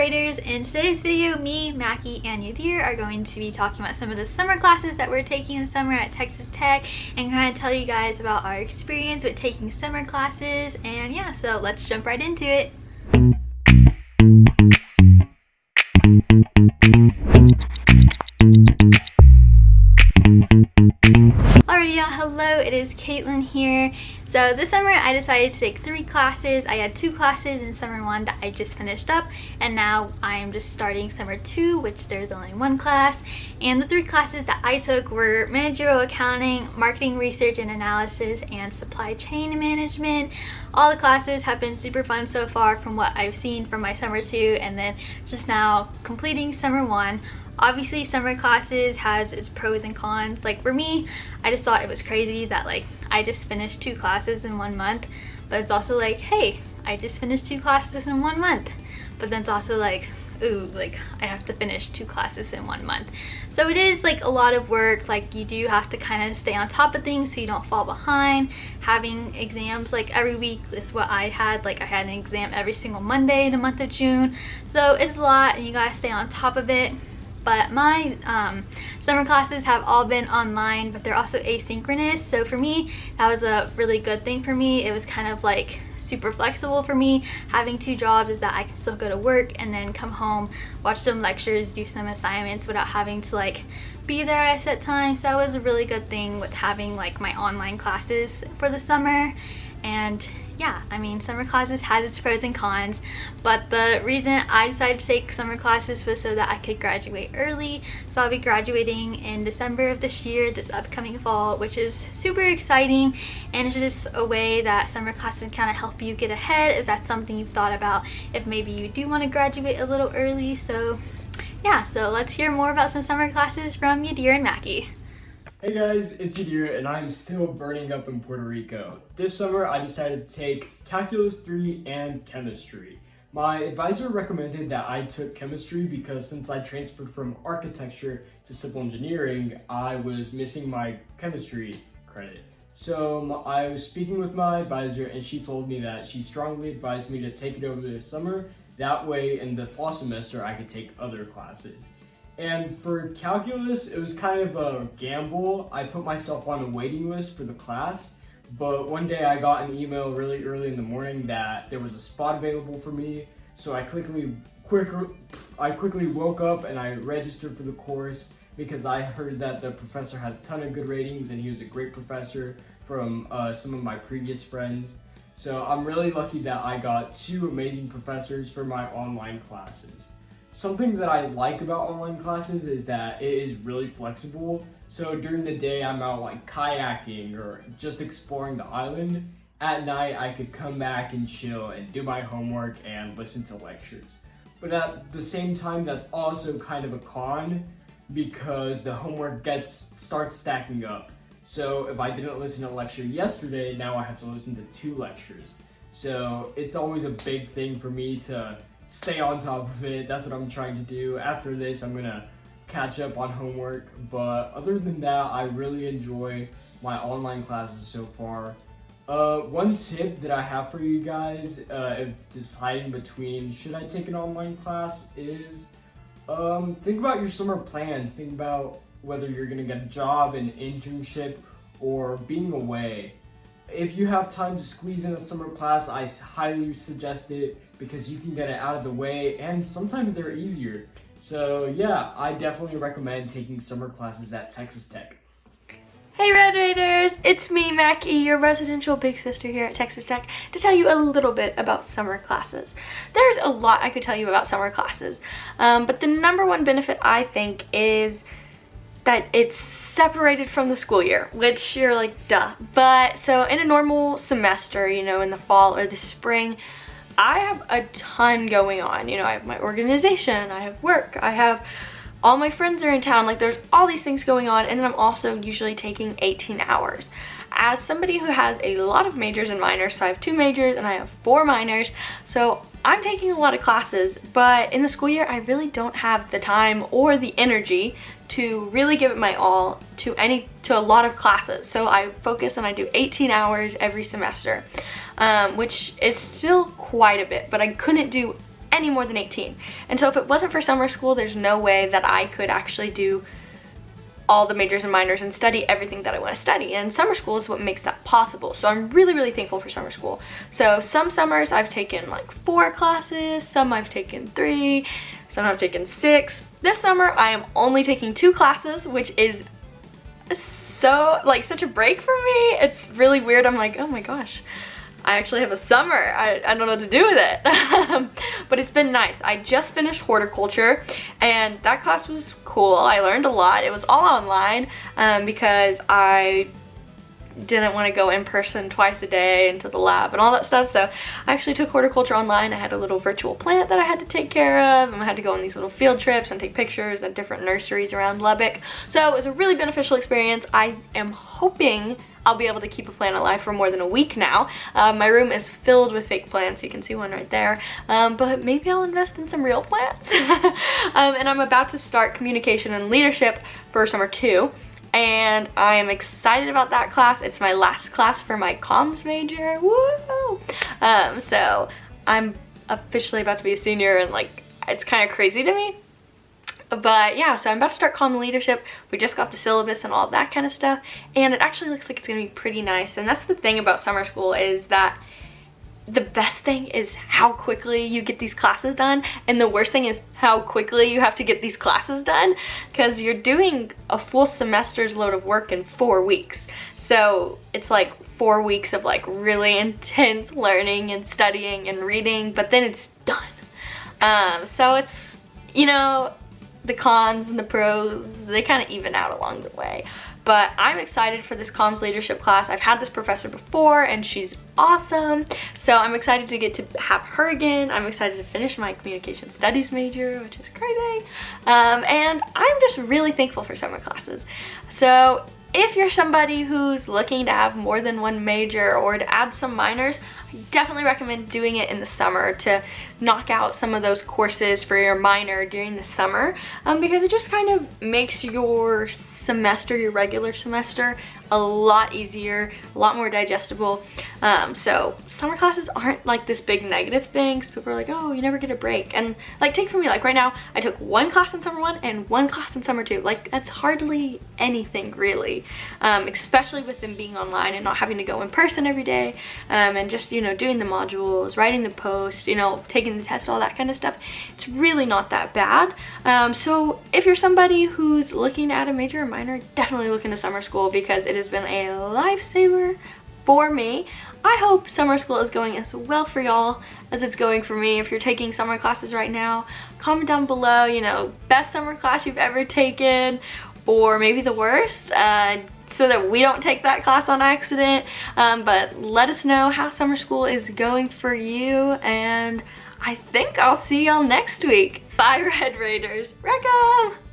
Raiders. In today's video, me, Maky, and Yadir are going to be talking about some of the summer classes that we're taking this summer at Texas Tech and kind of tell you guys about our experience with taking summer classes. And yeah, so let's jump right into it. Alrighty y'all, hello, it is Caitlin here. So this summer I decided to take 3 classes. I had 2 classes in summer 1 that I just finished up, and now I am just starting summer 2, which there's only 1 class. And the 3 classes that I took were managerial accounting, marketing research and analysis, and supply chain management. All the classes have been super fun so far from what I've seen from my summer 2 and then just now completing summer 1. Obviously summer classes has its pros and cons. Like for me, I just thought it was crazy that like I just finished 2 classes in 1 month, but it's also like, hey, I just finished 2 classes in 1 month. But then it's also like, ooh, like I have to finish 2 classes in 1 month. So it is like a lot of work. Like you do have to kind of stay on top of things so you don't fall behind. Having exams like every week is what I had. Like I had an exam every single Monday in the month of June. So it's a lot and you gotta stay on top of it. But my summer classes have all been online, but they're also asynchronous. So for me, that was a really good thing for me. It was kind of like super flexible for me. Having 2 jobs is that I can still go to work and then come home, watch some lectures, do some assignments without having to like be there at a set time. So that was a really good thing with having like my online classes for the summer. And yeah, I mean, summer classes has its pros and cons, but the reason I decided to take summer classes was so that I could graduate early. So I'll be graduating in December of this year, this upcoming fall, which is super exciting, and it's just a way that summer classes can kind of help you get ahead if that's something you've thought about, if maybe you do want to graduate a little early. So yeah, so let's hear more about some summer classes from Yadir and Maky. Hey guys, it's Yadir and I'm still burning up in Puerto Rico. This summer I decided to take Calculus 3 and Chemistry. My advisor recommended that I took Chemistry because since I transferred from architecture to civil engineering, I was missing my Chemistry credit. So I was speaking with my advisor and she told me that she strongly advised me to take it over this summer. That way in the fall semester I could take other classes. And for calculus, it was kind of a gamble. I put myself on a waiting list for the class, but one day I got an email really early in the morning that there was a spot available for me. So I quickly woke up and I registered for the course because I heard that the professor had a ton of good ratings and he was a great professor from some of my previous friends. So I'm really lucky that I got 2 amazing professors for my online classes. Something that I like about online classes is that it is really flexible. So during the day I'm out like kayaking or just exploring the island. At night I could come back and chill and do my homework and listen to lectures. But at the same time that's also kind of a con because the homework starts stacking up. So if I didn't listen to a lecture yesterday, now I have to listen to 2 lectures. So it's always a big thing for me to stay on top of it. That's what I'm trying to do. After this, I'm gonna catch up on homework. But other than that, I really enjoy my online classes so far. One tip that I have for you guys, if deciding between should I take an online class is, think about your summer plans. Think about whether you're gonna get a job, an internship, or being away. If you have time to squeeze in a summer class, I highly suggest it because you can get it out of the way and sometimes they're easier. So yeah, I definitely recommend taking summer classes at Texas Tech. Hey Red Raiders, it's me Maky, your residential big sister here at Texas Tech, to tell you a little bit about summer classes. There's a lot I could tell you about summer classes, but the #1 benefit I think is that it's separated from the school year, which you're like, duh. But so in a normal semester, you know, in the fall or the spring, I have a ton going on. You know, I have my organization, I have work, I have all my friends are in town, like there's all these things going on, and then I'm also usually taking 18 hours. As somebody who has a lot of majors and minors, so I have 2 majors and I have 4 minors, so I'm taking a lot of classes, but in the school year I really don't have the time or the energy to really give it my all to a lot of classes. So I focus and I do 18 hours every semester, which is still quite a bit, but I couldn't do any more than 18. And so if it wasn't for summer school, there's no way that I could actually do all the majors and minors and study everything that I want to study, and summer school is what makes that possible. So I'm really, really thankful for summer school. So some summers I've taken like 4 classes, some I've taken 3, some I've taken 6. This summer I am only taking 2 classes, which is so like such a break for me. It's really weird. I'm like, oh my gosh, I actually have a summer. I don't know what to do with it. But it's been nice. I just finished horticulture and that class was cool. I learned a lot. It was all online because I didn't want to go in person twice a day into the lab and all that stuff. So I actually took horticulture online. I had a little virtual plant that I had to take care of, and I had to go on these little field trips and take pictures at different nurseries around Lubbock. So it was a really beneficial experience. I am hoping I'll be able to keep a plant alive for more than a week now. My room is filled with fake plants. You can see one right there. But maybe I'll invest in some real plants. And I'm about to start communication and leadership for summer 2. And I am excited about that class. It's my last class for my comms major. Woo! So I'm officially about to be a senior, and like, it's kind of crazy to me. But yeah, so I'm about to start comm leadership. We just got the syllabus and all that kind of stuff, and it actually looks like it's gonna be pretty nice. And that's the thing about summer school, is that the best thing is how quickly you get these classes done, and the worst thing is how quickly you have to get these classes done, because you're doing a full semester's load of work in 4 weeks. So it's like 4 weeks of like really intense learning and studying and reading, but then it's done. So it's, you know, the cons and the pros, they kind of even out along the way. But I'm excited for this comms leadership class. I've had this professor before and she's awesome. So I'm excited to get to have her again. I'm excited to finish my communication studies major, which is crazy. And I'm just really thankful for summer classes. So if you're somebody who's looking to have more than one major or to add some minors, I definitely recommend doing it in the summer to knock out some of those courses for your minor during the summer, because it just kind of makes your semester, your regular semester, a lot easier, a lot more digestible. So summer classes aren't like this big negative thing, because people are like, oh, you never get a break. And like, take from me, like right now I took 1 class in summer 1 and 1 class in summer 2. Like, that's hardly anything really, especially with them being online and not having to go in person every day, and just, you know, doing the modules, writing the post, you know, taking the test, all that kind of stuff. It's really not that bad. So if you're somebody who's looking at a major or minor, definitely look into summer school, because it has been a lifesaver for me. I hope summer school is going as well for y'all as it's going for me. If you're taking summer classes right now, comment down below, you know, best summer class you've ever taken, or maybe the worst, so that we don't take that class on accident. But let us know how summer school is going for you, and I think I'll see y'all next week. Bye, Red Raiders. Wreck 'em!